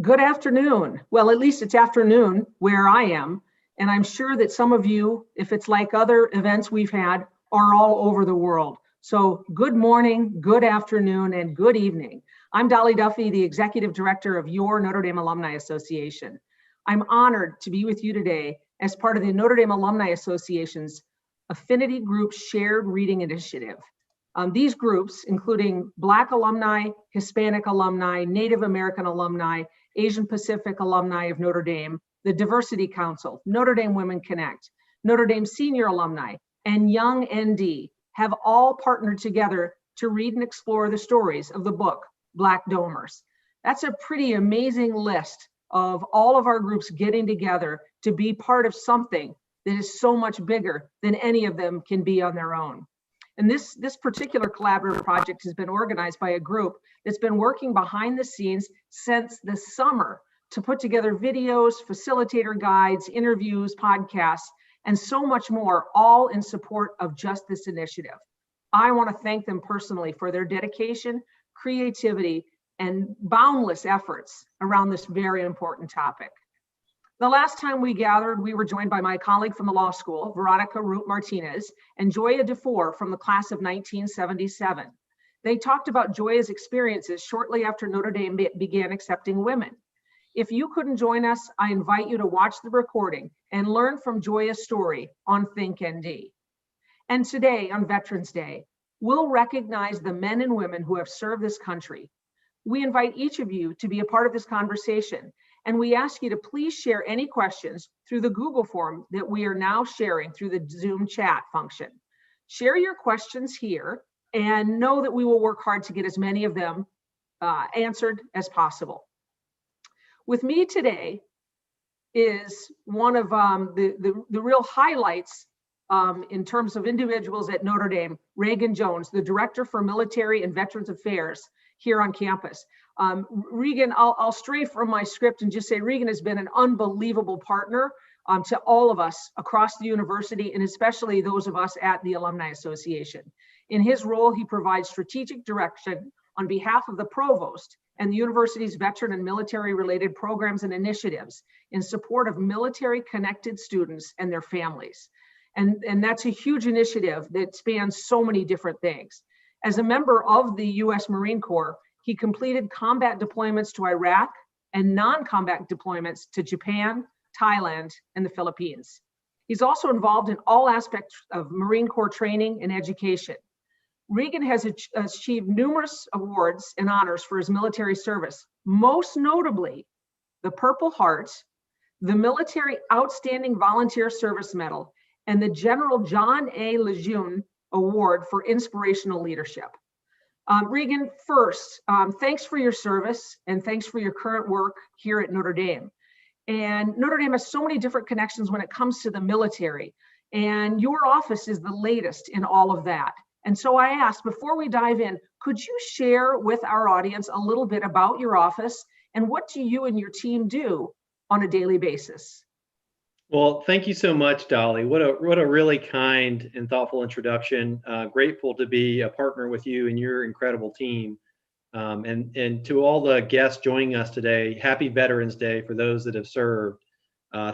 Good afternoon. Well, at least it's afternoon where I am. And I'm sure that some of you, if it's like other events we've had, are all over the world. So good morning, good afternoon, and good evening. I'm Dolly Duffy, the Executive Director of your Notre Dame Alumni Association. I'm honored to be with you today as part of the Notre Dame Alumni Association's Affinity Group Shared Reading Initiative. These groups, including Black alumni, Hispanic alumni, Native American alumni, Asian Pacific alumni of Notre Dame, the Diversity Council, Notre Dame Women Connect, Notre Dame Senior Alumni, and Young ND have all partnered together to read and explore the stories of the book, Black Domers. That's a pretty amazing list of all of our groups getting together to be part of something that is so much bigger than any of them can be on their own. And this particular collaborative project has been organized by a group that's been working behind the scenes since the summer to put together videos, facilitator guides, interviews, podcasts, and so much more, all in support of just this initiative. I want to thank them personally for their dedication, creativity, and boundless efforts around this very important topic. The last time we gathered, we were joined by my colleague from the law school, Veronica Root Martinez, and Joya DeFore from the class of 1977. They talked about Joya's experiences shortly after Notre Dame began accepting women. If you couldn't join us, I invite you to watch the recording and learn from Joya's story on ThinkND. And today, on Veterans Day, we'll recognize the men and women who have served this country. We invite each of you to be a part of this conversation, and we ask you to please share any questions through the Google form that we are now sharing through the Zoom chat function. Share your questions here and know that we will work hard to get as many of them answered as possible. With me today is one of the real highlights in terms of individuals at Notre Dame, Regan Jones, the Director for Military and Veterans Affairs here on campus. Regan, I'll stray from my script and just say Regan has been an unbelievable partner to all of us across the university, and especially those of us at the Alumni Association. In his role, he provides strategic direction on behalf of the provost and the university's veteran and military-related programs and initiatives in support of military-connected students and their families. And that's a huge initiative that spans so many different things. As a member of the U.S. Marine Corps, he completed combat deployments to Iraq and non-combat deployments to Japan, Thailand, and the Philippines. He's also involved in all aspects of Marine Corps training and education. Regan has achieved numerous awards and honors for his military service, most notably the Purple Heart, the Military Outstanding Volunteer Service Medal, and the General John A. Lejeune Award for Inspirational Leadership. Regan, first, thanks for your service and thanks for your current work here at Notre Dame. And Notre Dame has so many different connections when it comes to the military, and your office is the latest in all of that. And so I asked, before we dive in, could you share with our audience a little bit about your office and what do you and your team do on a daily basis? Well, thank you so much, Dolly. What a really kind and thoughtful introduction. Grateful to be a partner with you and your incredible team. And to all the guests joining us today, happy Veterans Day for those that have served.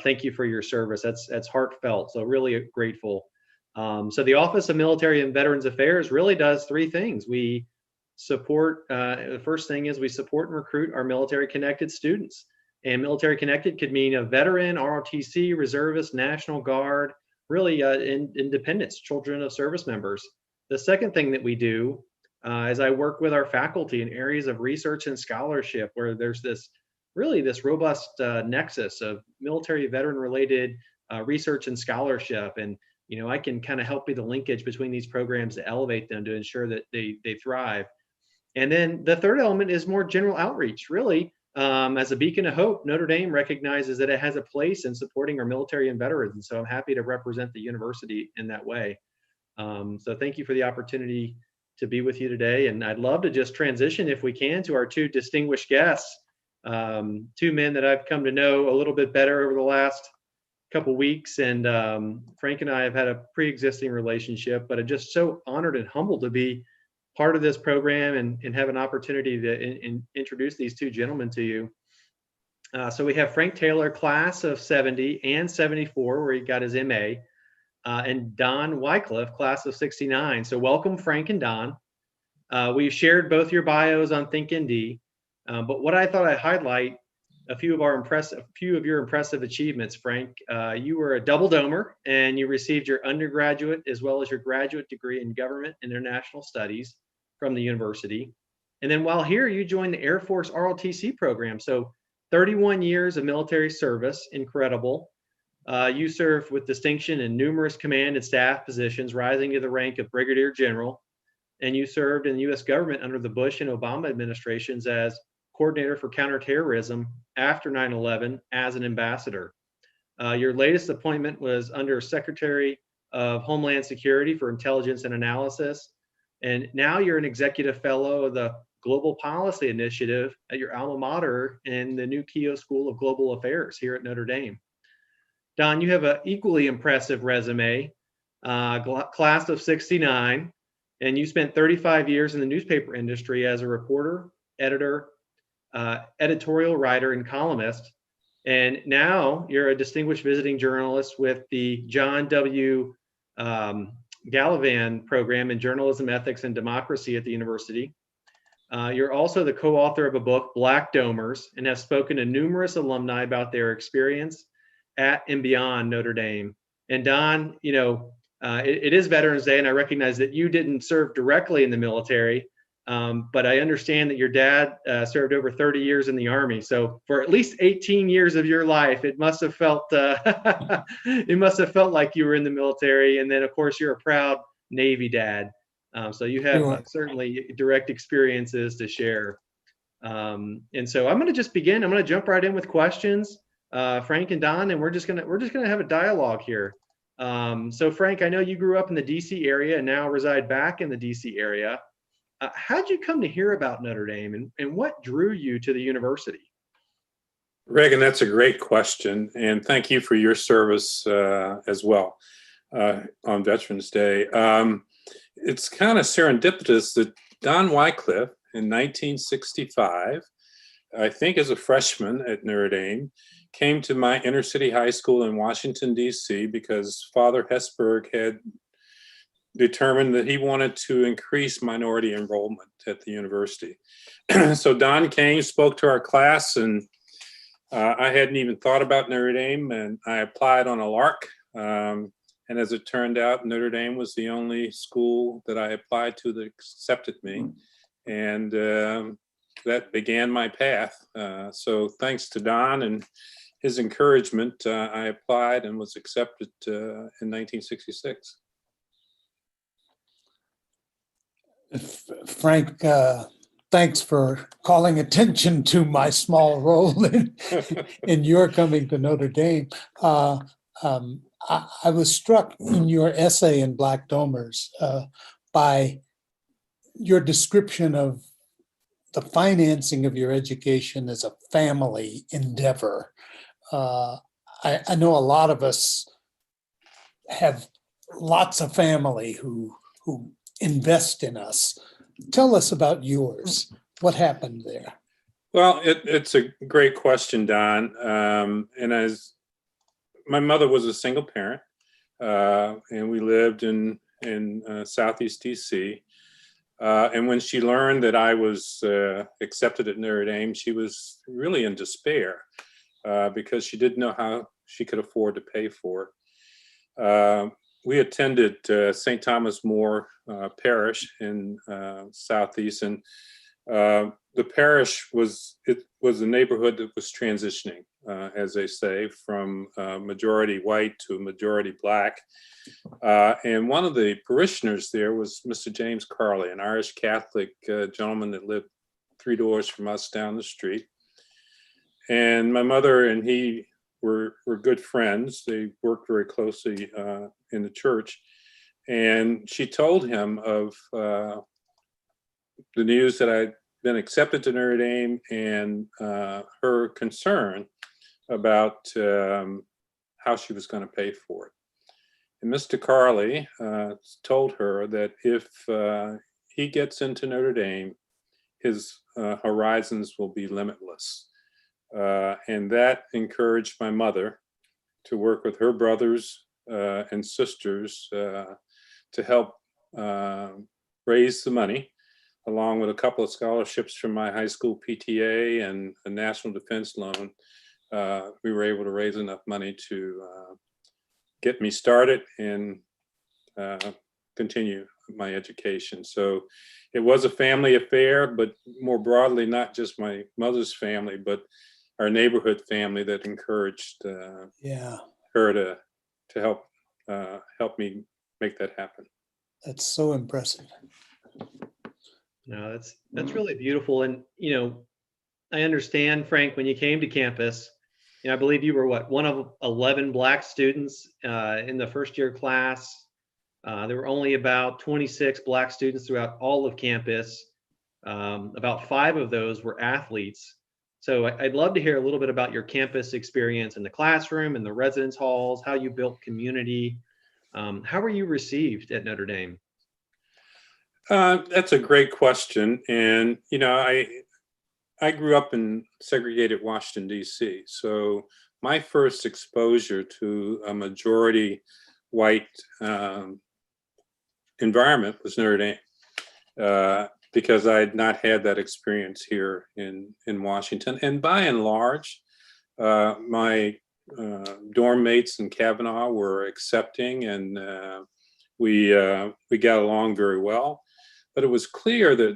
Thank you for your service. That's heartfelt. So really grateful. So the Office of Military and Veterans Affairs really does three things. We support, the first thing is we support and recruit our military connected students. And military connected could mean a veteran, ROTC, reservist, National Guard, really independents, children of service members. The second thing that we do as I work with our faculty in areas of research and scholarship where there's this robust nexus of military veteran related research and scholarship. And, I can kind of help be the linkage between these programs to elevate them to ensure that they thrive. And then the third element is more general outreach. Really, as a beacon of hope, Notre Dame recognizes that it has a place in supporting our military and veterans. And so I'm happy to represent the university in that way. So thank you for the opportunity to be with you today. And I'd love to just transition, if we can, to our two distinguished guests, two men that I've come to know a little bit better over the last couple weeks. And Frank and I have had a pre-existing relationship, but I'm just so honored and humbled to be part of this program and have an opportunity to introduce these two gentlemen to you. So we have Frank Taylor, class of 70 and 74, where he got his MA, and Don Wycliff, class of 69. So welcome, Frank and Don. We've shared both your bios on ThinkND, but what I thought I'd highlight a few of your impressive achievements, Frank. You were a double domer, and you received your undergraduate as well as your graduate degree in government and international studies from the university. And then while here, you joined the Air Force ROTC program. So 31 years of military service, incredible. You served with distinction in numerous command and staff positions, rising to the rank of Brigadier General. And you served in the U.S. government under the Bush and Obama administrations as coordinator for counterterrorism after 9/11 as an ambassador. Your latest appointment was under Secretary of Homeland Security for Intelligence and Analysis. And now you're an executive fellow of the Global Policy Initiative at your alma mater in the new Keough School of Global Affairs here at Notre Dame. Don, you have an equally impressive resume, class of 69, and you spent 35 years in the newspaper industry as a reporter, editor, editorial writer, and columnist. And now you're a distinguished visiting journalist with the John W. Gallivan program in journalism, ethics, and democracy at the university. You're also the co-author of a book, Black Domers, and have spoken to numerous alumni about their experience at and beyond Notre Dame. And Don, it is Veterans Day, and I recognize that you didn't serve directly in the military, but I understand that your dad served over 30 years in the Army. So for at least 18 years of your life, it must have felt like you were in the military. And then, of course, you're a proud Navy dad. So you have certainly direct experiences to share. And so I'm going to just begin. I'm going to jump right in with questions, Frank and Don, and we're just going to have a dialogue here. So Frank, I know you grew up in the DC area and now reside back in the DC area. How'd you come to hear about Notre Dame, and what drew you to the university? Reagan, that's a great question, and thank you for your service as well on Veterans Day. It's kind of serendipitous that Don Wycliff in 1965, I think as a freshman at Notre Dame, came to my inner city high school in Washington, D.C. because Father Hesburgh had determined that he wanted to increase minority enrollment at the university. So Don came, spoke to our class, and I hadn't even thought about Notre Dame, and I applied on a lark. And as it turned out, Notre Dame was the only school that I applied to that accepted me. And that began my path. So thanks to Don and his encouragement, I applied and was accepted in 1966. Frank, thanks for calling attention to my small role in your coming to Notre Dame. I was struck in your essay in Black Domers by your description of the financing of your education as a family endeavor. I know a lot of us have lots of family who invest in us. Tell us about yours. What happened there? Well, it's a great question, Don. And as my mother was a single parent, and we lived in Southeast DC. And when she learned that I was accepted at Notre Dame, she was really in despair because she didn't know how she could afford to pay for it. we attended St. Thomas More Parish in Southeast, and the parish was a neighborhood that was transitioning, as they say, from majority white to majority black. And one of the parishioners there was Mr. James Carley, an Irish Catholic gentleman that lived 3 doors from us down the street. And my mother and he were good friends. They worked very closely in the church. And she told him of the news that I'd been accepted to Notre Dame, and her concern about how she was going to pay for it. And Mr. Carley told her that if he gets into Notre Dame, his horizons will be limitless. And that encouraged my mother to work with her brothers and sisters to help raise the money, along with a couple of scholarships from my high school PTA and a national defense loan. We were able to raise enough money to get me started and continue my education. So it was a family affair, but more broadly, not just my mother's family, but our neighborhood family that encouraged her to help me make that happen. That's so impressive. No, that's really beautiful. And, I understand, Frank, when you came to campus, I believe you were one of 11 Black students in the first year class. There were only about 26 Black students throughout all of campus. About 5 of those were athletes. So I'd love to hear a little bit about your campus experience in the classroom and the residence halls, how you built community. How were you received at Notre Dame? That's a great question. And, I grew up in segregated Washington, D.C. So my first exposure to a majority white environment was Notre Dame, because I had not had that experience here in Washington. And by and large, my dorm mates in Cavanaugh were accepting, and we got along very well. But it was clear that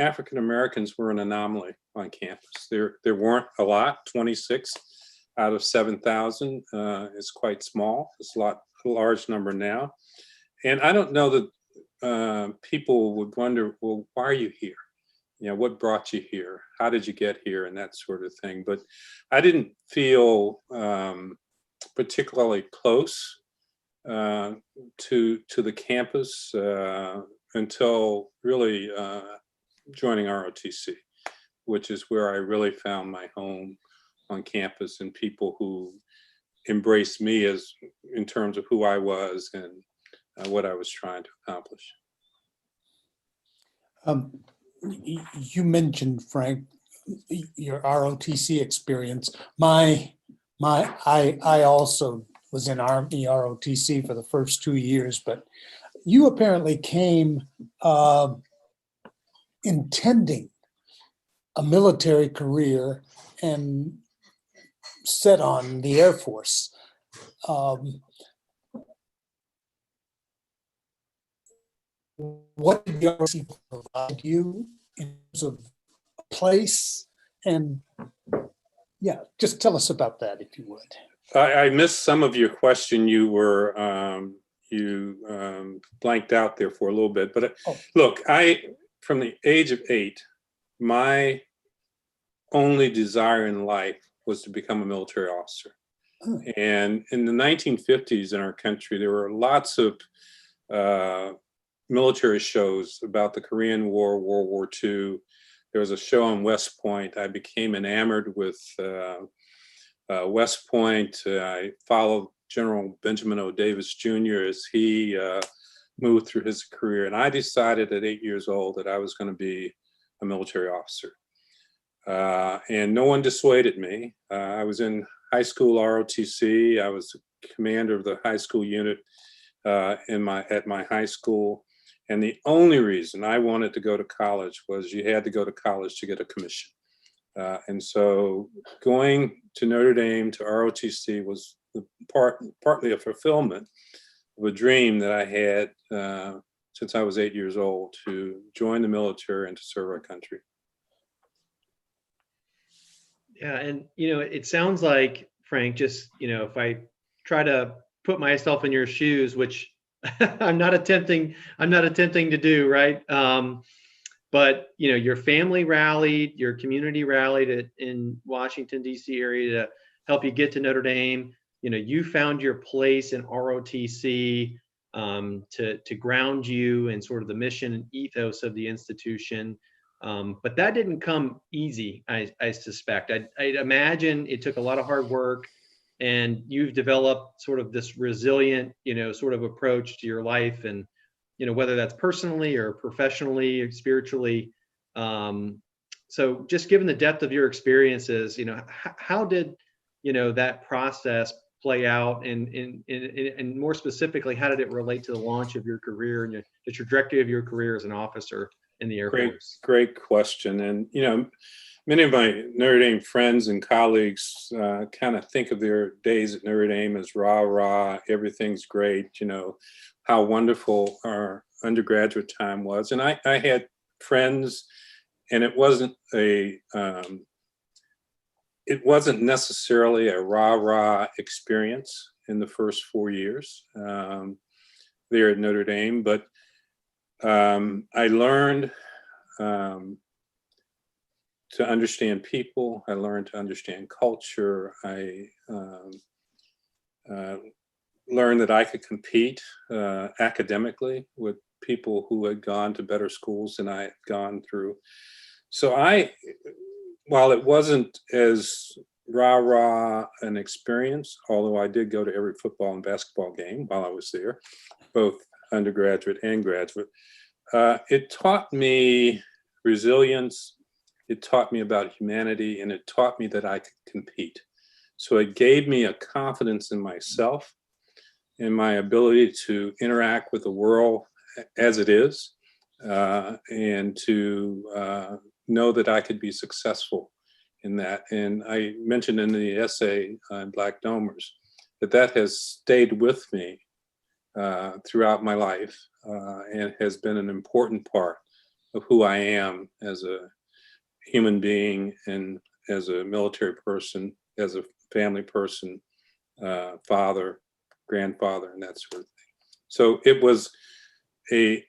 African Americans were an anomaly on campus. There weren't a lot. 26 out of 7,000 is quite small. It's a large number now. And I don't know that people would wonder, well, why are you here? What brought you here? How did you get here? And that sort of thing. But I didn't feel particularly close to the campus until really joining ROTC, which is where I really found my home on campus, and people who embraced me in terms of who I was and what I was trying to accomplish. You mentioned, Frank, your ROTC experience. I also was in Army ROTC for the first 2 years, but you apparently came intending a military career and set on the Air Force. What did the ROTC provide you in terms of a place? And just tell us about that, if you would. I missed some of your question. You were blanked out there for a little bit, but look, from the age of 8, my only desire in life was to become a military officer. Oh. And in the 1950s in our country, there were lots of military shows about the Korean War, World War II. There was a show on West Point. I became enamored with West Point. I followed General Benjamin O. Davis Jr. as he moved through his career. And I decided at 8 years old that I was going to be a military officer. And no one dissuaded me. I was in high school ROTC. I was commander of the high school unit at my high school. And the only reason I wanted to go to college was you had to go to college to get a commission. And so going to Notre Dame, to ROTC, was partly a fulfillment of a dream that I had since I was 8 years old, to join the military and to serve our country. Yeah, and it sounds like, Frank, just if I try to put myself in your shoes, which I'm not attempting to do, right? But your family rallied, your community rallied in Washington D.C. area to help you get to Notre Dame. You found your place in ROTC to ground you in sort of the mission and ethos of the institution. But that didn't come easy, I suspect. I'd imagine it took a lot of hard work, and you've developed sort of this resilient, sort of approach to your life, and whether that's personally or professionally or spiritually. So just given the depth of your experiences, how did that process play out, and more specifically, how did it relate to the launch of your career and the trajectory of your career as an officer in the Air Force? Great question. And, many of my Notre Dame friends and colleagues kind of think of their days at Notre Dame as rah, rah, everything's great, how wonderful our undergraduate time was. And I had friends, and it wasn't necessarily a rah, rah experience in the first 4 years there at Notre Dame, but I learned to understand people. I learned to understand culture. I learned that I could compete academically with people who had gone to better schools than I had gone through. So while it wasn't as rah-rah an experience, although I did go to every football and basketball game while I was there, both undergraduate and graduate, it taught me resilience. It taught me about humanity, and it taught me that I could compete. So it gave me a confidence in myself, in my ability to interact with the world as it is, and to know that I could be successful in that. And I mentioned in the essay on Black Domers that has stayed with me throughout my life, and has been an important part of who I am as a human being, and as a military person, as a family person, father, grandfather, and that sort of thing. So it was a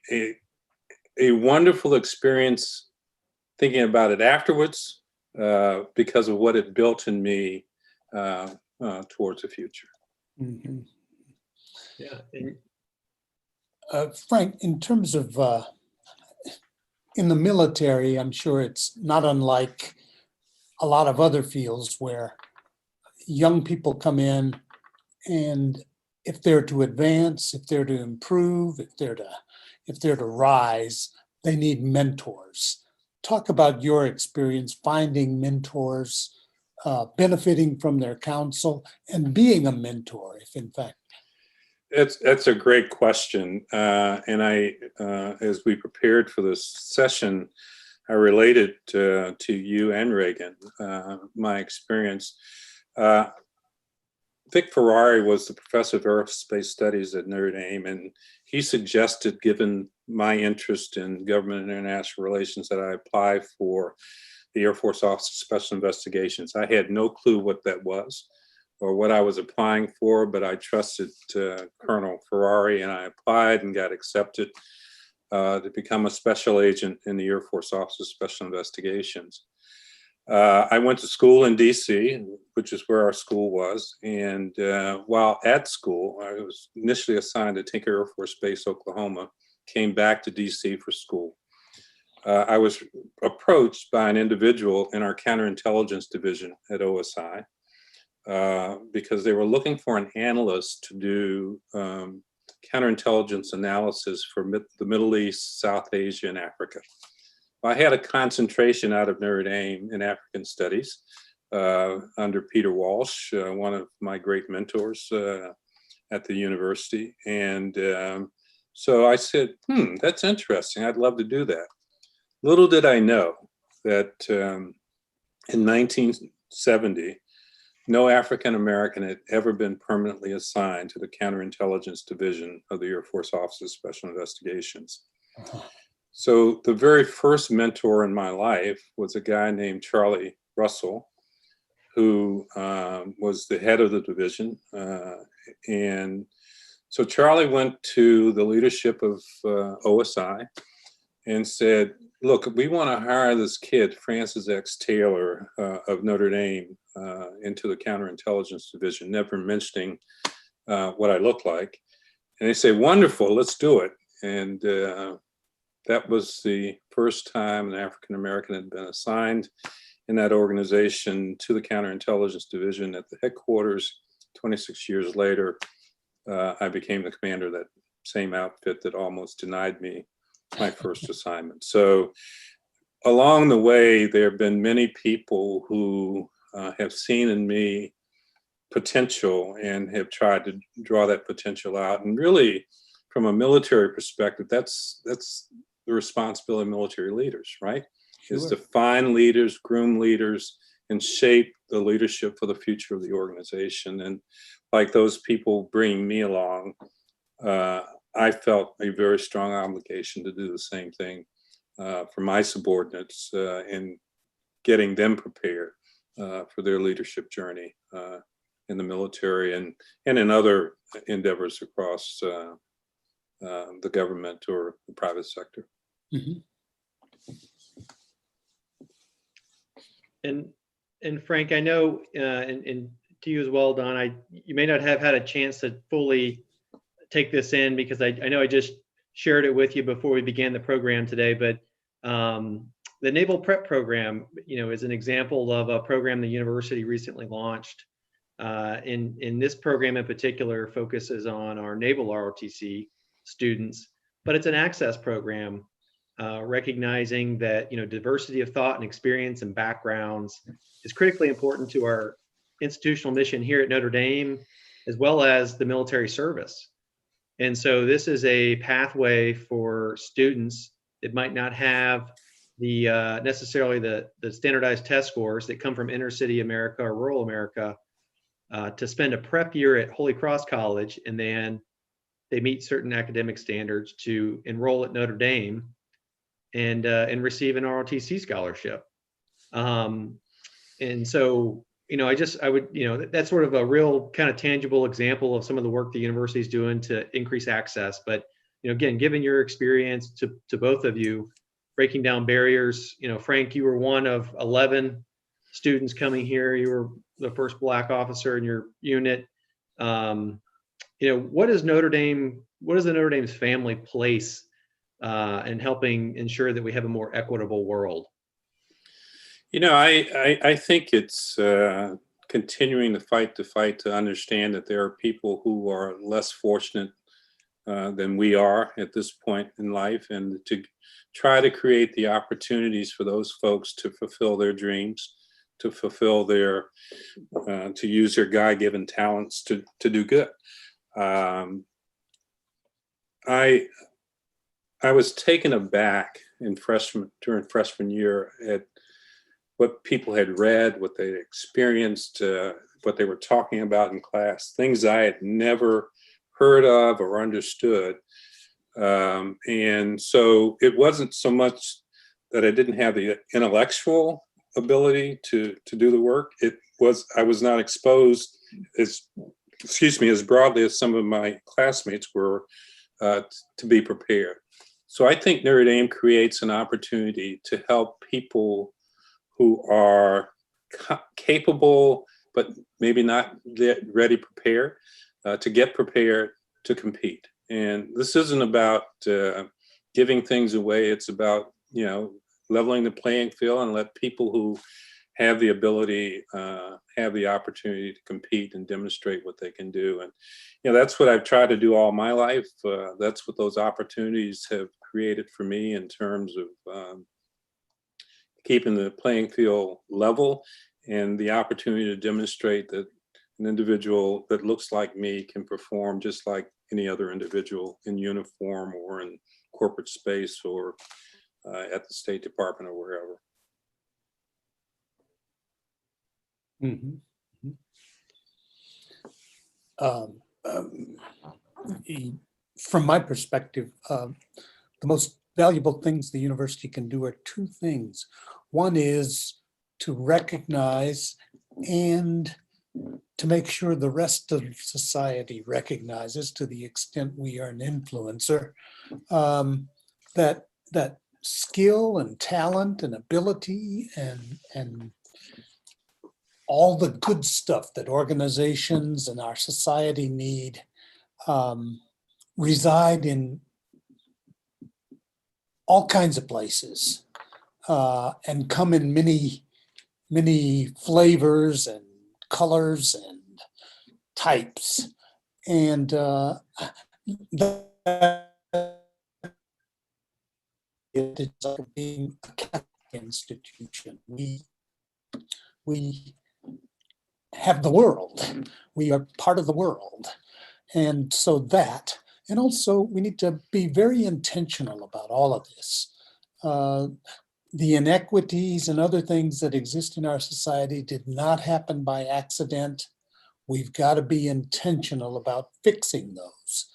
wonderful experience thinking about it afterwards, because of what it built in me towards the future. Mhm. Yeah. Frank, in terms of in the military, I'm sure it's not unlike a lot of other fields where young people come in, and if they're to advance, if they're to improve, if they're to rise, they need mentors. Talk about your experience finding mentors, benefiting from their counsel, and being a mentor, if in fact. That's a great question. And I, as we prepared for this session, I related to you and Reagan, my experience. Vic Ferrari was the professor of aerospace studies at Notre Dame, and he suggested, given my interest in government and international relations, that I apply for the Air Force Office of Special Investigations. I had no clue what that was or what I was applying for, but I trusted Colonel Ferrari, and I applied and got accepted to become a special agent in the Air Force Office of Special Investigations. I went to school in DC, which is where our school was. And while at school, I was initially assigned to Tinker Air Force Base, Oklahoma, came back to DC for school. I was approached by an individual in our counterintelligence division at OSI because they were looking for an analyst to do counterintelligence analysis for the Middle East, South Asia, and Africa. I had a concentration out of Notre Dame in African studies under Peter Walsh, one of my great mentors at the university. And so I said, that's interesting. I'd love to do that. Little did I know that in 1970, no African American had ever been permanently assigned to the Counterintelligence Division of the Air Force Office of Special Investigations. So the very first mentor in my life was a guy named Charlie Russell, who was the head of the division. And so Charlie went to the leadership of OSI and said, look, we want to hire this kid, Francis X. Taylor of Notre Dame, into the Counterintelligence Division, never mentioning what I look like. And they say, wonderful, let's do it. And that was the first time an African American had been assigned in that organization to the Counterintelligence Division at the headquarters. 26 years later, I became the commander of that same outfit that almost denied me my first assignment. So along the way, there have been many people who have seen in me potential and have tried to draw that potential out. And really, from a military perspective, that's the responsibility of military leaders, right? Sure. Is to find leaders, groom leaders, and shape the leadership for the future of the organization. And like those people bringing me along, I felt a very strong obligation to do the same thing for my subordinates in getting them prepared for their leadership journey in the military and in other endeavors across the government or the private sector. Mhm. And Frank, I know, and to you as well, Don, you may not have had a chance to fully take this in because I know I just shared it with you before we began the program today, but the Naval Prep Program, is an example of a program the university recently launched. In this program in particular focuses on our naval ROTC students, but it's an access program, recognizing that diversity of thought and experience and backgrounds is critically important to our institutional mission here at Notre Dame, as well as the military service. And so this is a pathway for students that might not have the necessarily the standardized test scores that come from inner city America or rural America, to spend a prep year at Holy Cross College, and then they meet certain academic standards to enroll at Notre Dame and receive an ROTC scholarship. And so, I would, that's sort of a real kind of tangible example of some of the work the university is doing to increase access. But, again, given your experience to both of you, breaking down barriers, Frank, you were one of 11 students coming here. You were the first Black officer in your unit. What is the Notre Dame's family place in helping ensure that we have a more equitable world? I think it's continuing to fight to understand that there are people who are less fortunate than we are at this point in life, and to try to create the opportunities for those folks to fulfill their dreams, to fulfill their, to use their God-given talents to do good. I was taken aback during freshman year at what people had read, what they experienced, what they were talking about in class, things I had never heard of or understood. And so it wasn't so much that I didn't have the intellectual ability to do the work. I was not exposed as broadly as some of my classmates were to be prepared. So I think Notre Dame creates an opportunity to help people who are capable, but maybe not yet ready, prepared, to get prepared to compete. And this isn't about giving things away. It's about, leveling the playing field and let people who have the ability, have the opportunity to compete and demonstrate what they can do. And, that's what I've tried to do all my life. That's what those opportunities have created for me in terms of keeping the playing field level and the opportunity to demonstrate that an individual that looks like me can perform just like any other individual in uniform or in corporate space or at the State Department or wherever. Mhm. um, from my perspective, the most valuable things the university can do are two things. One is to recognize and to make sure the rest of society recognizes, to the extent we are an influencer, that skill and talent and ability and all the good stuff that organizations and our society need reside in all kinds of places and come in many flavors and colors and types. And that it's like being a Catholic institution. We have the world. We are part of the world. And so that, and also we need to be very intentional about all of this. The inequities and other things that exist in our society did not happen by accident. We've got to be intentional about fixing those.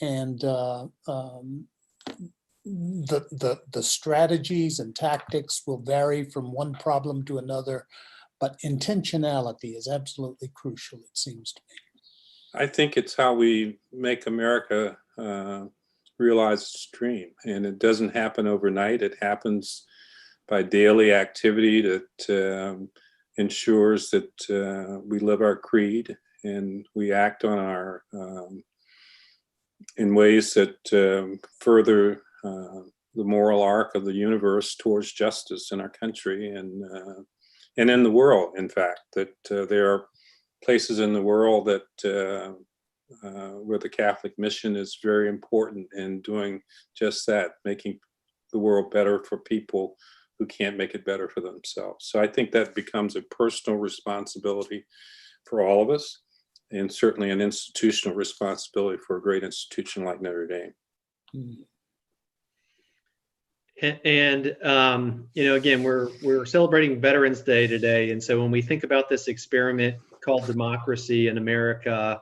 And the strategies and tactics will vary from one problem to another, but intentionality is absolutely crucial, it seems to me. I think it's how we make America realize its dream. And it doesn't happen overnight. It happens by daily activity that ensures that we live our creed and we act on our in ways that further the moral arc of the universe towards justice in our country and in the world. In fact, that there are places in the world that where the Catholic mission is very important in doing just that, making the world better for people who can't make it better for themselves. So I think that becomes a personal responsibility for all of us, and certainly an institutional responsibility for a great institution like Notre Dame. And again, we're celebrating Veterans Day today, and so when we think about this experiment called democracy in America,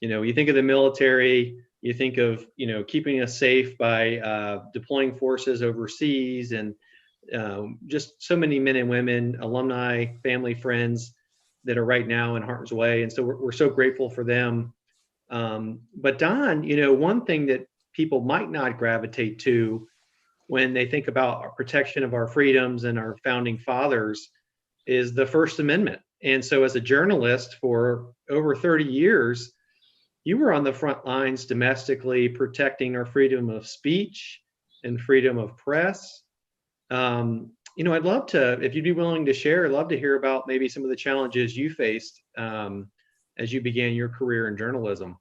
you think of the military, you think of keeping us safe by deploying forces overseas, and just so many men and women, alumni, family, friends that are right now in harm's way, and so we're so grateful for them. But Don, one thing that people might not gravitate to when they think about our protection of our freedoms and our founding fathers is the First Amendment. And so as a journalist for over 30 years, you were on the front lines domestically protecting our freedom of speech and freedom of press. I'd love to, if you'd be willing to share, I'd love to hear about maybe some of the challenges you faced as you began your career in journalism.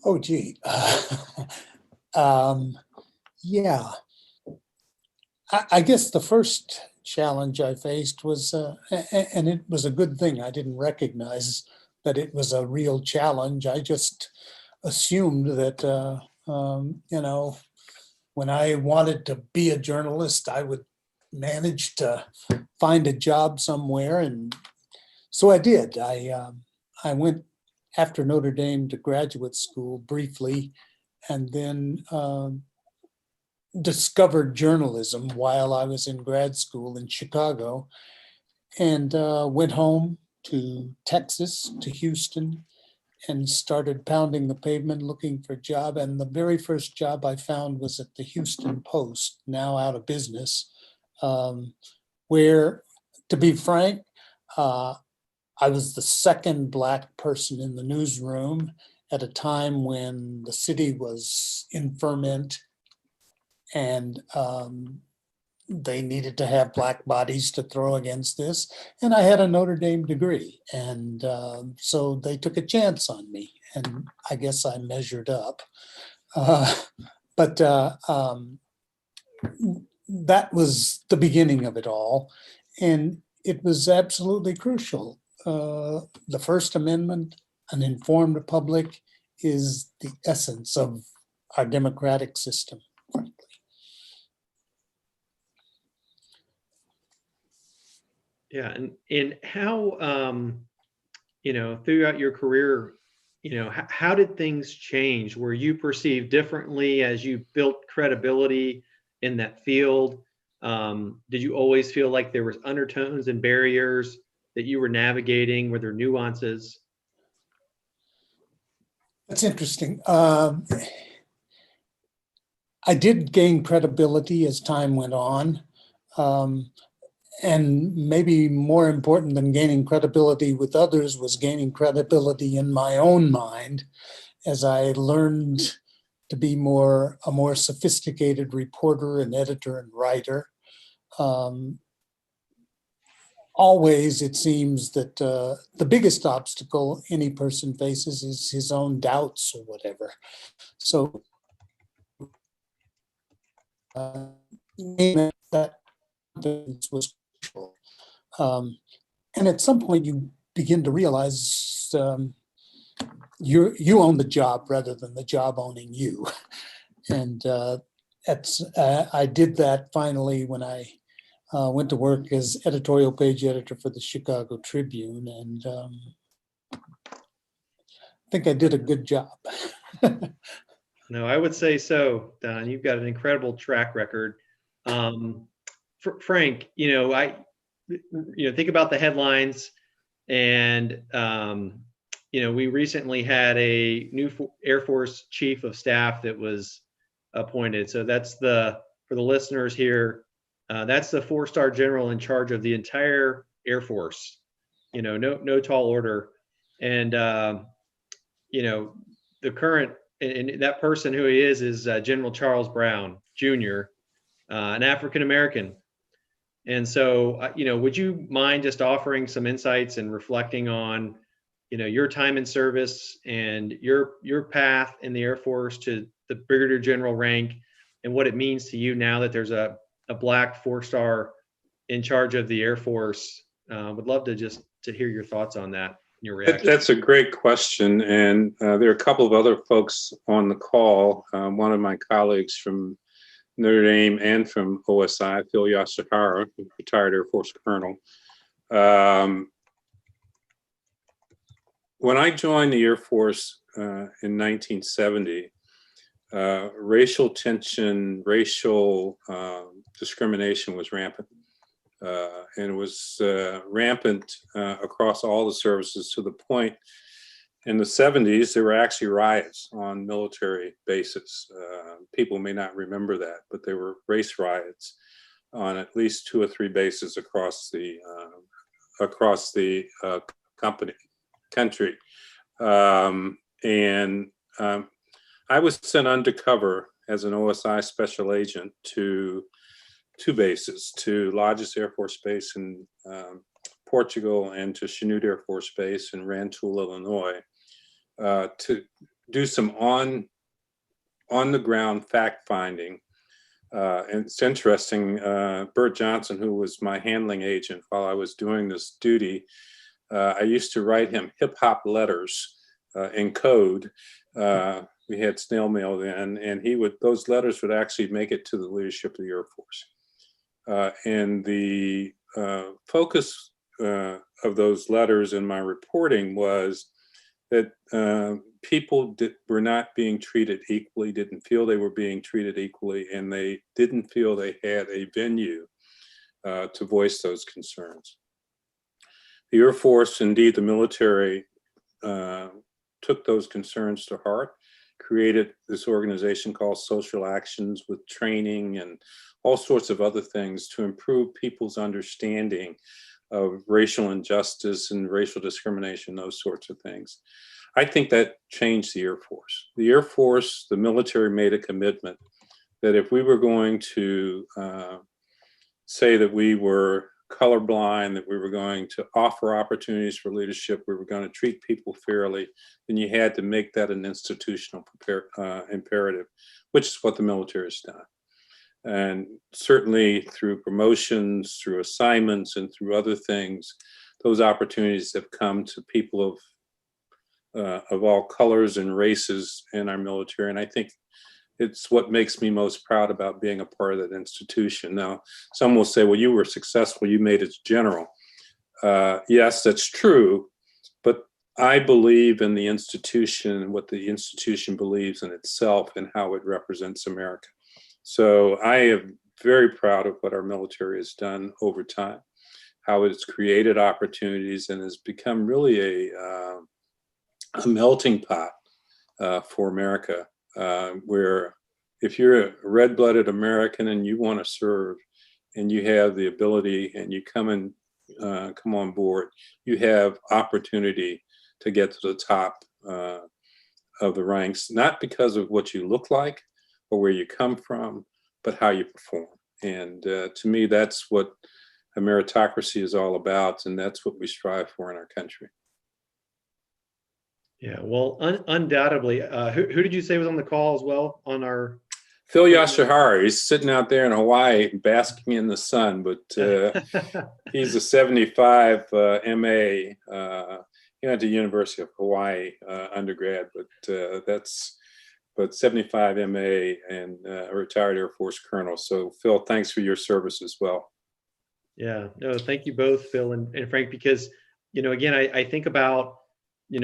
Oh, gee. Yeah. I guess the first challenge I faced was, and it was a good thing, I didn't recognize that it was a real challenge. I just assumed that, when I wanted to be a journalist, I would manage to find a job somewhere. And so I did. I went after Notre Dame to graduate school briefly, and then discovered journalism while I was in grad school in Chicago, and went home to Texas, to Houston, and started pounding the pavement looking for a job. And the very first job I found was at the Houston Post, now out of business, where, to be frank, I was the second Black person in the newsroom at a time when the city was in ferment, and they needed to have Black bodies to throw against this. And I had a Notre Dame degree. And so they took a chance on me. And I guess I measured up. But that was the beginning of it all. And it was absolutely crucial. The First Amendment, an informed public, is the essence of our democratic system, frankly. Yeah, and how throughout your career, how did things change? Were you perceived differently as you built credibility in that field? Did you always feel like there was undertones and barriers that you were navigating? Were there nuances? That's interesting. I did gain credibility as time went on. And maybe more important than gaining credibility with others was gaining credibility in my own mind as I learned to be a more sophisticated reporter and editor and writer. Always, it seems that the biggest obstacle any person faces is his own doubts or whatever. So that was crucial. And at some point, you begin to realize you own the job rather than the job owning you. And I did that finally when I went to work as editorial page editor for the Chicago Tribune, and I think I did a good job. No, I would say so, Don. You've got an incredible track record. Frank, think about the headlines, and we recently had a new Air Force Chief of Staff that was appointed. So that's for the listeners here, that's the 4-star general in charge of the entire Air Force. No tall order, and the current. And that person, who he is General Charles Brown Jr., an African American. And so, would you mind just offering some insights and reflecting on, your time in service and your path in the Air Force to the Brigadier General rank, and what it means to you now that there's a Black 4-star in charge of the Air Force? Would love to hear your thoughts on that. Your reaction. That's a great question, and there are a couple of other folks on the call. One of my colleagues from Notre Dame and from OSI, Phil Yasuhara, retired Air Force colonel. When I joined the Air Force in 1970, racial tension, racial discrimination was rampant. And it was rampant across all the services, to the point in the 70s, there were actually riots on military bases. People may not remember that, but there were race riots on at least 2 or 3 bases across the country. I was sent undercover as an OSI special agent to 2 bases, to Lodges Air Force Base in Portugal and to Chanute Air Force Base in Rantoul, Illinois, to do some on the ground fact finding. And it's interesting, Bert Johnson, who was my handling agent while I was doing this duty, I used to write him hip hop letters in code. We had snail mail then, and those letters would actually make it to the leadership of the Air Force. And the focus of those letters in my reporting was that people were not being treated equally, didn't feel they were being treated equally, and they didn't feel they had a venue to voice those concerns. The Air Force, indeed the military, took those concerns to heart, created this organization called Social Actions with training and all sorts of other things to improve people's understanding of racial injustice and racial discrimination, those sorts of things. I think that changed the Air Force. The Air Force, the military made a commitment that if we were going to say that we were colorblind, that we were going to offer opportunities for leadership, we were going to treat people fairly, then you had to make that an institutional imperative, which is what the military has done. And certainly through promotions, through assignments, and through other things, those opportunities have come to people of all colors and races in our military. And I think it's what makes me most proud about being a part of that institution. Now, some will say, well, you were successful, you made it general. Yes, that's true. But I believe in the institution, what the institution believes in itself and how it represents America. So I am very proud of what our military has done over time, how it's created opportunities and has become really a melting pot for America, where if you're a red-blooded American and you want to serve and you have the ability and you come on board, you have opportunity to get to the top of the ranks, not because of what you look like or where you come from, but how you perform. And to me, that's what a meritocracy is all about, and that's what we strive for in our country. Yeah, well, undoubtedly. Who did you say was on the call as well on our? Phil Yoshihara, he's sitting out there in Hawaii basking in the sun, but he's a 75 MA. He went to University of Hawaii undergrad, but 75 MA and a retired Air Force colonel. So Phil, thanks for your service as well. Yeah, no, thank you both, Phil and Frank, because, again, I think about,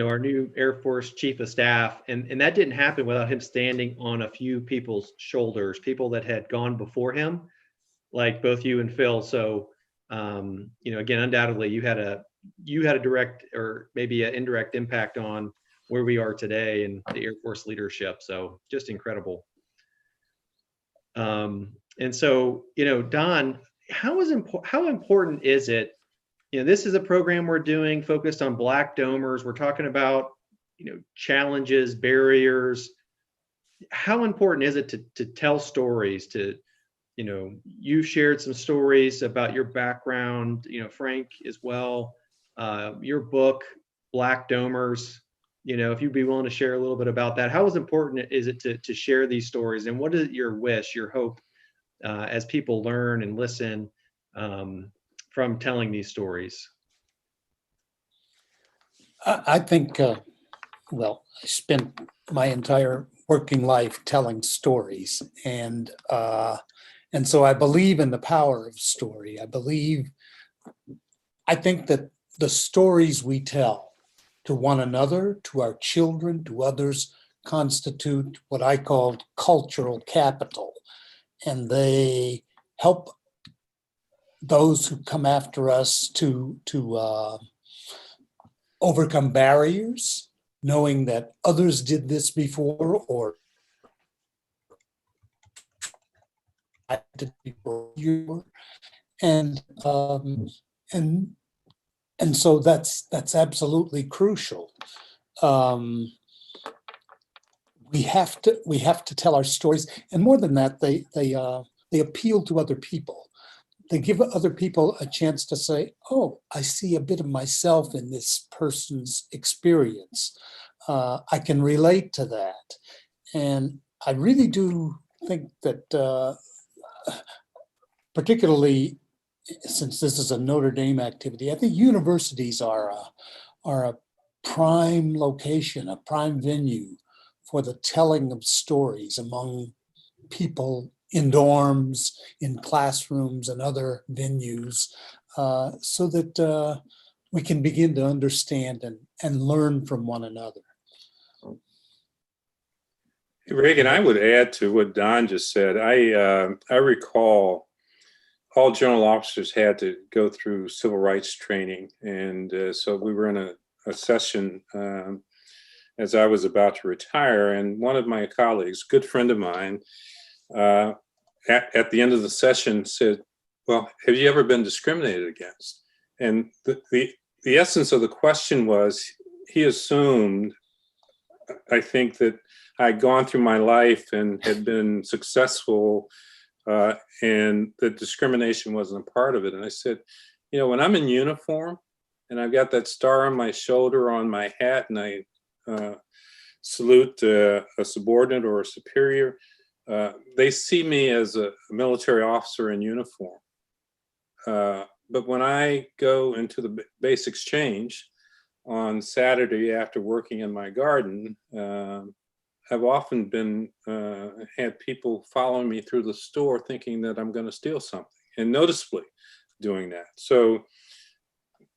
our new Air Force Chief of Staff, and that didn't happen without him standing on a few people's shoulders, people that had gone before him, like both you and Phil. So, again, undoubtedly you had a direct or maybe an indirect impact on where we are today and the Air Force leadership. So just incredible. And so, Don, how important is it? This is a program we're doing focused on Black domers. We're talking about, challenges, barriers. How important is it to tell stories, you shared some stories about your background, Frank as well, your book, Black Domers, if you'd be willing to share a little bit about that. How important is it to share these stories, and what is your wish, your hope, as people learn and listen from telling these stories? I think, I spent my entire working life telling stories, and so I believe in the power of story. I think that the stories we tell to one another, to our children, to others, constitute what I call cultural capital, and they help those who come after us to overcome barriers, knowing that others did this before or I did before you, and so that's absolutely crucial. We have to tell our stories, and more than that, they appeal to other people. They give other people a chance to say, "Oh, I see a bit of myself in this person's experience. I can relate to that," and I really do think that, particularly since this is a Notre Dame activity, I think universities are a prime location, a prime venue for the telling of stories among people in dorms, in classrooms, and other venues, so that we can begin to understand and learn from one another. Reagan, I would add to what Don just said. I recall all general officers had to go through civil rights training, and so we were in a session as I was about to retire, and one of my colleagues, good friend of mine, at the end of the session said, "Well, have you ever been discriminated against?" And the essence of the question was, he assumed, I think, that I'd gone through my life and had been successful, and that discrimination wasn't a part of it. And I said, when I'm in uniform and I've got that star on my shoulder, on my hat, and I salute a subordinate or a superior, they see me as a military officer in uniform. But when I go into the base exchange on Saturday after working in my garden, I've often had people following me through the store thinking that I'm going to steal something, and noticeably doing that. So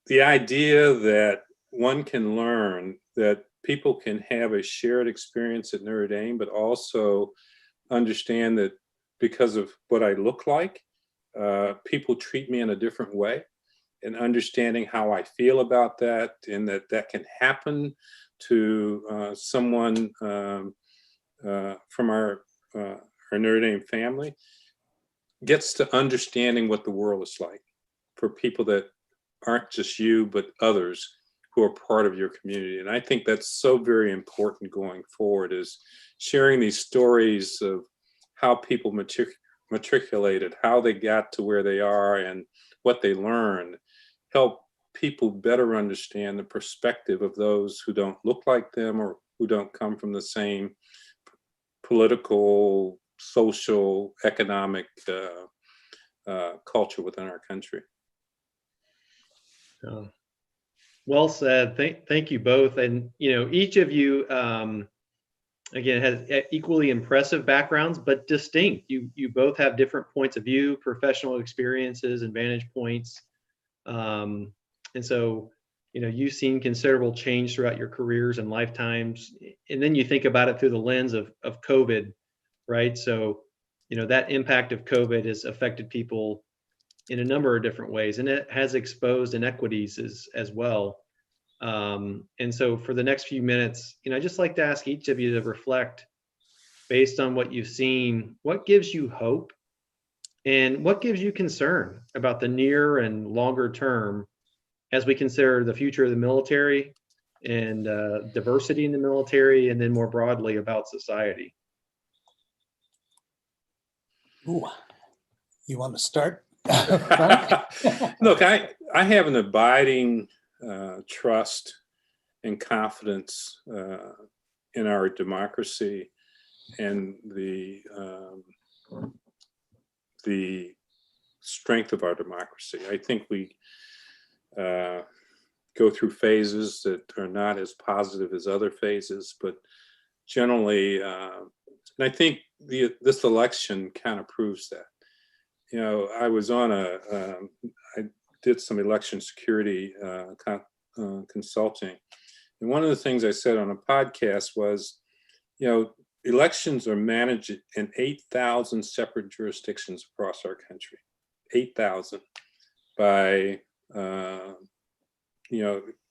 the idea that one can learn that people can have a shared experience at Notre Dame, but also understand that because of what I look like, people treat me in a different way, and understanding how I feel about that, and that can happen to someone from our Notre Dame family, gets to understanding what the world is like for people that aren't just you, but others who are part of your community. And I think that's so very important going forward, is sharing these stories of how people matriculated, how they got to where they are, and what they learned, help people better understand the perspective of those who don't look like them or who don't come from the same political, social, economic culture within our country. Well said. Thank you both. And, each of you, again, has equally impressive backgrounds, but distinct. You both have different points of view, professional experiences, and vantage points. And so, you've seen considerable change throughout your careers and lifetimes. And then you think about it through the lens of COVID, right? So, that impact of COVID has affected people in a number of different ways, and it has exposed inequities as well. And so for the next few minutes, I'd just like to ask each of you to reflect, based on what you've seen, what gives you hope and what gives you concern about the near and longer term as we consider the future of the military and diversity in the military, and then more broadly about society. Ooh, you want to start? Look, I have an abiding trust and confidence in our democracy and the strength of our democracy. I think we go through phases that are not as positive as other phases, but generally, and I think this election kind of proves that. I was on I did some election security consulting. And one of the things I said on a podcast was, elections are managed in 8,000 separate jurisdictions across our country, 8,000 by,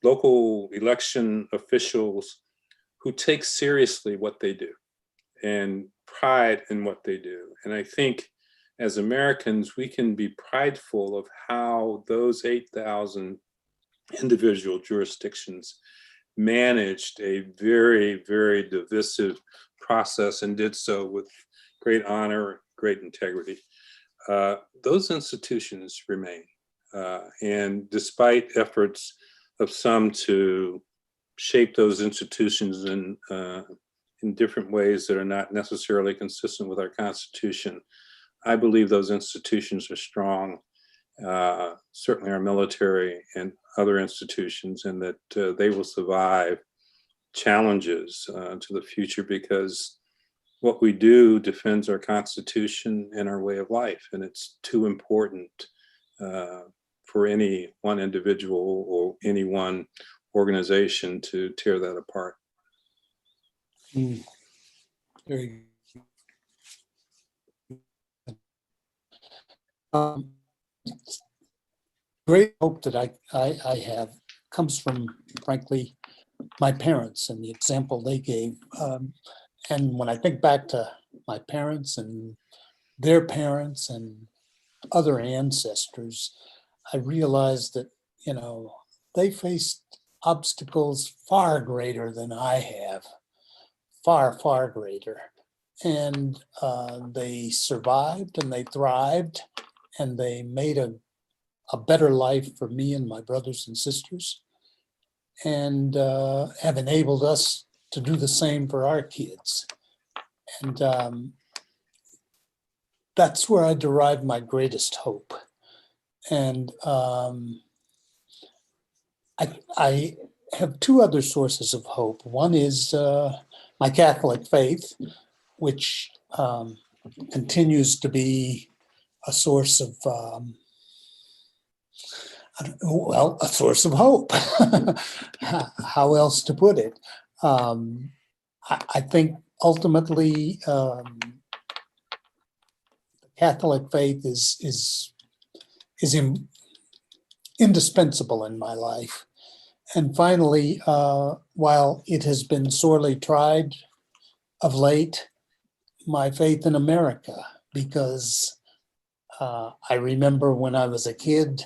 local election officials who take seriously what they do and pride in what they do. And I think as Americans, we can be prideful of how those 8,000 individual jurisdictions managed a very, very divisive process and did so with great honor, great integrity. Those institutions remain. And despite efforts of some to shape those institutions in different ways that are not necessarily consistent with our Constitution, I believe those institutions are strong, certainly our military and other institutions, and that they will survive challenges to the future, because what we do defends our Constitution and our way of life, and it's too important for any one individual or any one organization to tear that apart. Very great hope that I have comes from, frankly, my parents and the example they gave. And when I think back to my parents and their parents and other ancestors, I realized that, they faced obstacles far greater than I have, far, far greater. And they survived and they thrived, and they made a better life for me and my brothers and sisters, and have enabled us to do the same for our kids. And that's where I derive my greatest hope. And I have two other sources of hope. One is my Catholic faith, which continues to be a source of, well, a source of hope. How else to put it? I think ultimately the Catholic faith is indispensable in my life. And finally, while it has been sorely tried of late, my faith in America, because I remember when I was a kid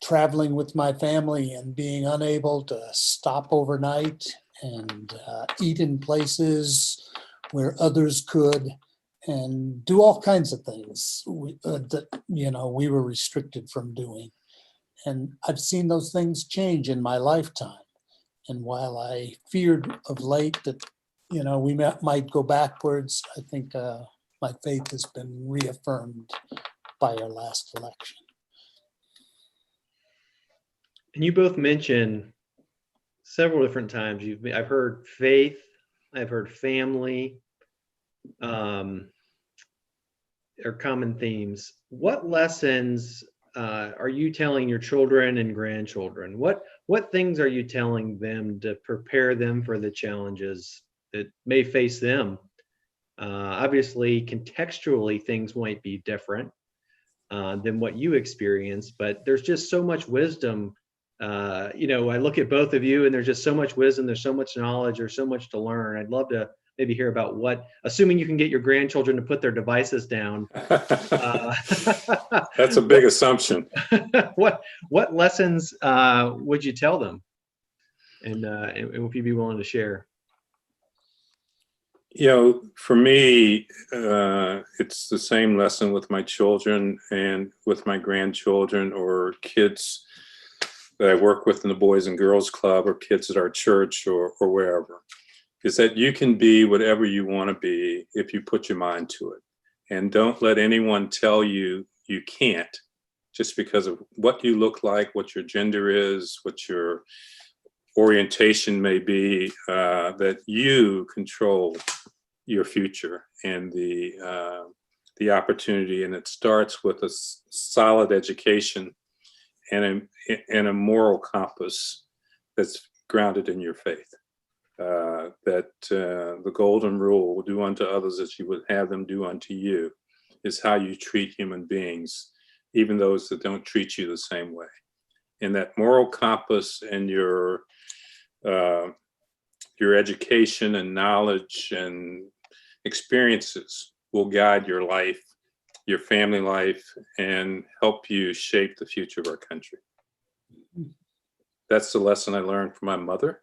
traveling with my family and being unable to stop overnight and eat in places where others could and do all kinds of things that, we were restricted from doing. And I've seen those things change in my lifetime. And while I feared of late that, we might go backwards, I think my faith has been reaffirmed by our last election. And you both mentioned several different times. I've heard faith, I've heard family, are common themes. What lessons are you telling your children and grandchildren? What things are you telling them to prepare them for the challenges that may face them? Obviously, contextually, things might be different than what you experience, but there's just so much wisdom. I look at both of you and there's just so much wisdom, there's so much knowledge, there's so much to learn. I'd love to maybe hear about assuming you can get your grandchildren to put their devices down. That's a big assumption. What lessons would you tell them? And would you be willing to share? For me, it's the same lesson with my children and with my grandchildren or kids that I work with in the Boys and Girls Club or kids at our church or wherever, is that you can be whatever you want to be if you put your mind to it. And don't let anyone tell you you can't just because of what you look like, what your gender is, what your orientation may be, that you control your future and the opportunity. And it starts with a solid education and a moral compass that's grounded in your faith. That the golden rule, do unto others as you would have them do unto you, is how you treat human beings, even those that don't treat you the same way. And that moral compass and your education and knowledge and experiences will guide your life, your family life, and help you shape the future of our country. That's the lesson I learned from my mother,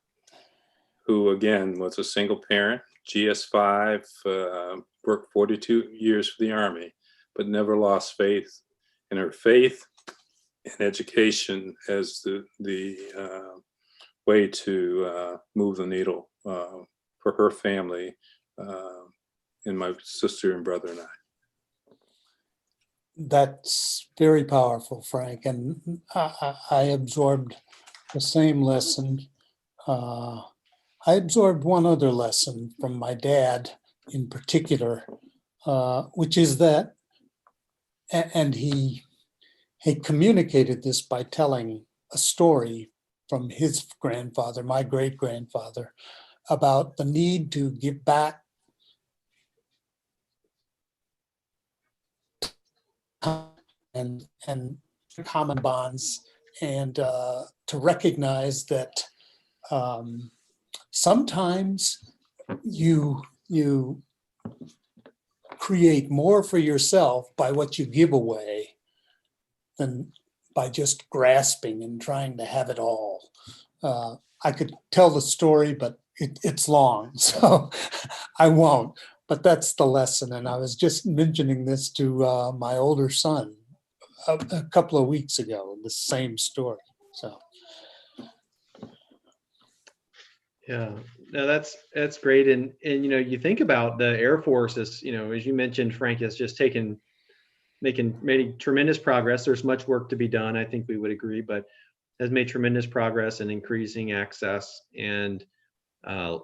who again was a single parent, GS5, worked 42 years for the Army, but never lost faith in her faith and education as the way to move the needle for her family and my sister and brother and I. That's very powerful, Frank. And I absorbed the same lesson. I absorbed one other lesson from my dad in particular, which is that, and he communicated this by telling a story from his grandfather, my great-grandfather, about the need to give back and common bonds, and to recognize that sometimes you create more for yourself by what you give away than by just grasping and trying to have it all. I could tell the story, but it's long, so I won't. But that's the lesson. And I was just mentioning this to my older son a couple of weeks ago, the same story. So. Yeah, no, that's great. And you think about the Air Force as, as you mentioned, Frank has just made tremendous progress. There's much work to be done. I think we would agree, but has made tremendous progress in increasing access and, to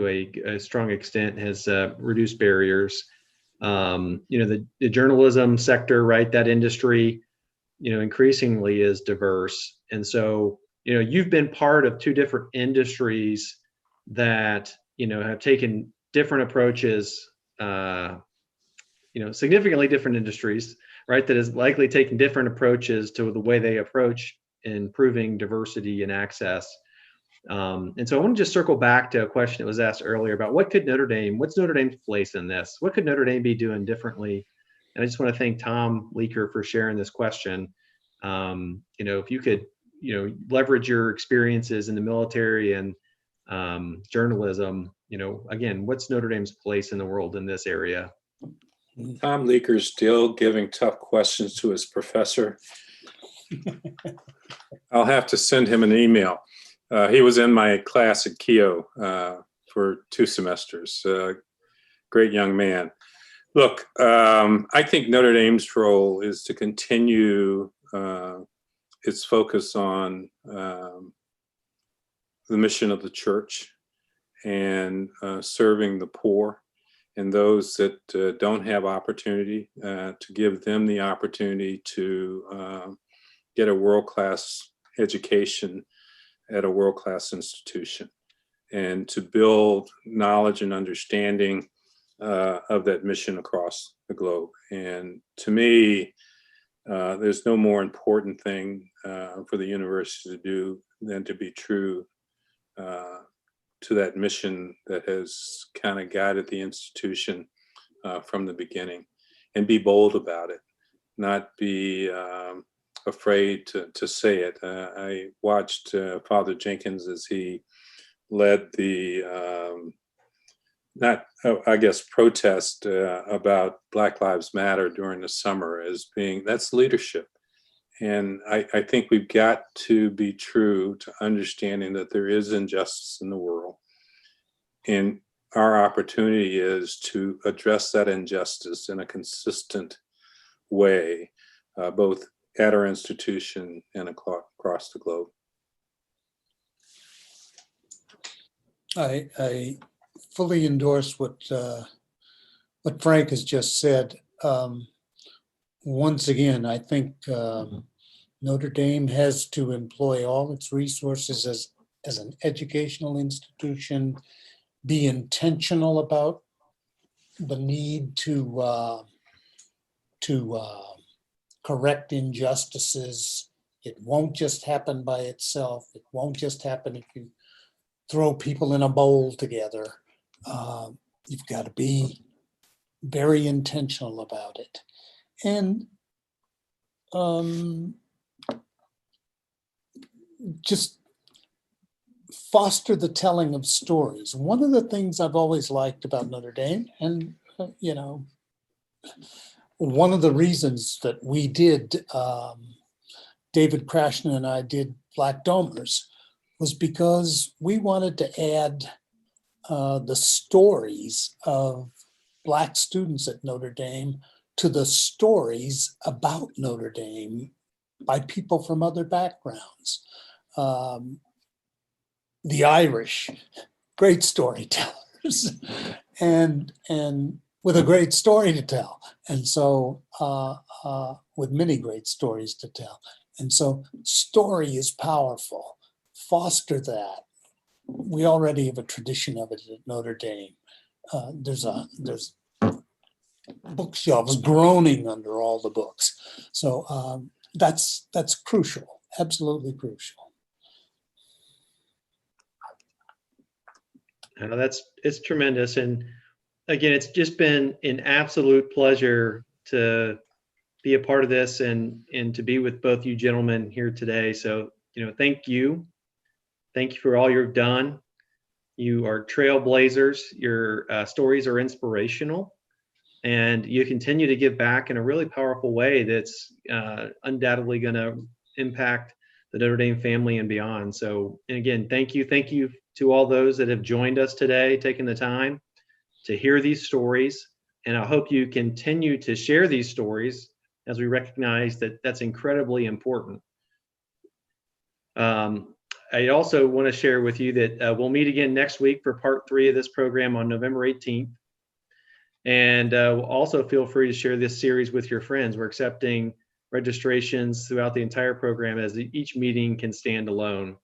a strong extent has reduced barriers. The journalism sector, right? That industry, increasingly is diverse. And so, you've been part of two different industries that, have taken different approaches, significantly different industries, right? That is likely taking different approaches to the way they approach improving diversity and access. And so I want to just circle back to a question that was asked earlier about what's Notre Dame's place in this? What could Notre Dame be doing differently? And I just want to thank Tom Leaker for sharing this question. If you could, leverage your experiences in the military and journalism, again, what's Notre Dame's place in the world in this area? Tom Leaker's still giving tough questions to his professor. I'll have to send him an email. He was in my class at Keough for 2 semesters. Great young man. Look, I think Notre Dame's role is to continue its focus on the mission of the church and serving the poor and those that don't have opportunity, to give them the opportunity to get a world-class education at a world-class institution, and to build knowledge and understanding of that mission across the globe. And to me, there's no more important thing for the university to do than to be true to that mission that has kind of guided the institution from the beginning, and be bold about it, not be afraid to say it. I watched Father Jenkins as he led the protest about Black Lives Matter during the summer as being, that's leadership. And I think we've got to be true to understanding that there is injustice in the world. And our opportunity is to address that injustice in a consistent way, both at our institution and across the globe. I fully endorse what Frank has just said. Once again, I think Notre Dame has to employ all its resources as an educational institution, be intentional about the need to correct injustices. It won't just happen by itself. It won't just happen if you throw people in a bowl together. You've got to be very intentional about it. And just foster the telling of stories. One of the things I've always liked about Notre Dame, and one of the reasons that we did, David Krashner and I did Black Domers, was because we wanted to add the stories of Black students at Notre Dame to the stories about Notre Dame by people from other backgrounds. The Irish, great storytellers, and with a great story to tell. And so with many great stories to tell. And so story is powerful. Foster that. We already have a tradition of it at Notre Dame. There's bookshelves groaning under all the books. So that's crucial, absolutely crucial. I know it's tremendous. And again, it's just been an absolute pleasure to be a part of this and to be with both you gentlemen here today. So, thank you. Thank you for all you've done. You are trailblazers. Your stories are inspirational, and you continue to give back in a really powerful way that's undoubtedly going to impact the Notre Dame family and beyond. So, and again, thank you. Thank you to all those that have joined us today, taking the time to hear these stories. And I hope you continue to share these stories as we recognize that that's incredibly important. I also want to share with you that we'll meet again next week for part 3 of this program on November 18th. And also feel free to share this series with your friends. We're accepting registrations throughout the entire program, as each meeting can stand alone.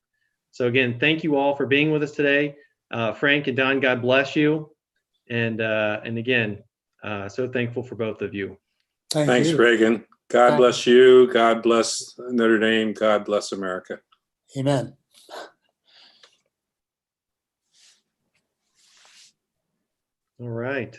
So again, thank you all for being with us today. Frank and Don, God bless you. And again, so thankful for both of you. Thanks, you. Reagan. God Thanks. bless you. God bless Notre Dame. God bless America. Amen. All right.